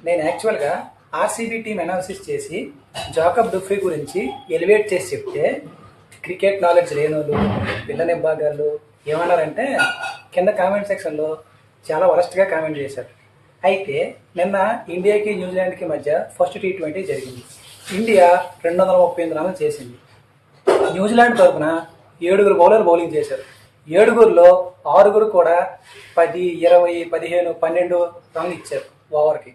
నేను యాక్చువల్గా RCB team analysis చేసి జాకబ్ డుఫ్రీ గురించి ఎలివేట్ చేసి చెప్తే క్రికెట్ నాలెడ్జ్ లేనోళ్ళు పిల్ల నిబ్బాగాళ్ళు ఏమన్నారంటే కింద కామెంట్ సెక్షన్లో చాలా వరస్ట్గా కామెంట్ చేశారు. అయితే నిన్న ఇండియాకి న్యూజిలాండ్కి మధ్య ఫస్ట్ T20 జరిగింది. ఇండియా 238 రన్లు చేసింది. న్యూజిలాండ్ తరఫున 7 బౌలర్లు బౌలింగ్ చేశారు. 7లో 6 కూడా 10, 20, 15, 12 రన్లు ఇచ్చారు ఓవర్కి.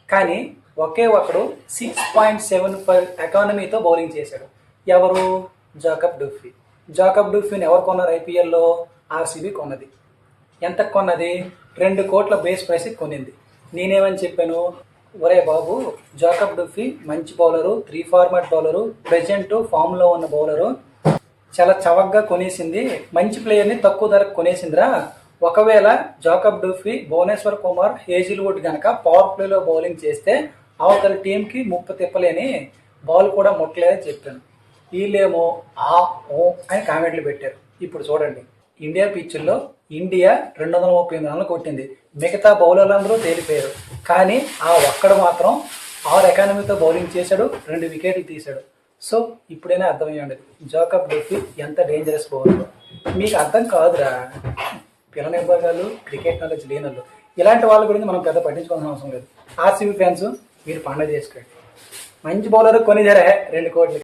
కానీ ఒకే ఒకడు 6.75 ఎకానమీతో బౌలింగ్ చేశాడు. ఎవరు? జాకబ్ డుఫ్రీ. జాకబ్ డుఫ్రీని ఎవరు కొన్నారు? IPLలో ఆర్సీబీ కొన్నది. ఎంత కొన్నది? 2 కోట్ల బేస్ ప్రైస్కి కొనింది. నేనేమని చెప్పాను? ఒరే బాబు, జాకబ్ డుఫ్రీ మంచి బౌలరు, 3 ఫార్మాట్ బౌలరు, ప్రెజెంట్ ఫామ్లో ఉన్న బౌలరు, చాలా చవకగా కొనేసింది, మంచి ప్లేయర్ని తక్కువ ధరకు కొనేసిందిరా. ఒకవేళ జాకబ్ డుఫ్రీ, భువనేశ్వర్ కుమార్, హేజిల్వుడ్ కనుక పవర్ ప్లేలో బౌలింగ్ చేస్తే అవతల టీంకి ముప్పు తిప్పలేని బాల్ కూడా ముట్టలేదని చెప్పాను. వీళ్ళేమో ఓ అని కామెంట్లు పెట్టారు. ఇప్పుడు చూడండి, ఇండియా పిచ్చుల్లో ఇండియా 238 రన్లు కొట్టింది. మిగతా బౌలర్లందరూ తేలిపోయారు. కానీ ఆ ఒక్కడు మాత్రం 6 ఎకానమీతో బౌలింగ్ చేశాడు, 2 వికెట్లు తీశాడు. సో ఇప్పుడైనా అర్థమయ్యండి జాకబ్ డుఫ్రీ ఎంత డేంజరస్ బౌలర్. మీకు అర్థం కాదురా పిల్ల నిబ్బాగాళ్ళు, క్రికెట్ నాలెడ్జ్ లేనోళ్ళు. ఇలాంటి వాళ్ళ గురించి మనం పెద్ద పట్టించుకోవాల్సిన అవసరం లేదు. ఆర్సీబీ ఫ్యాన్స్ మీరు పండగ చేసుకోండి. మంచి బౌలర్ కొని 2 కోట్లు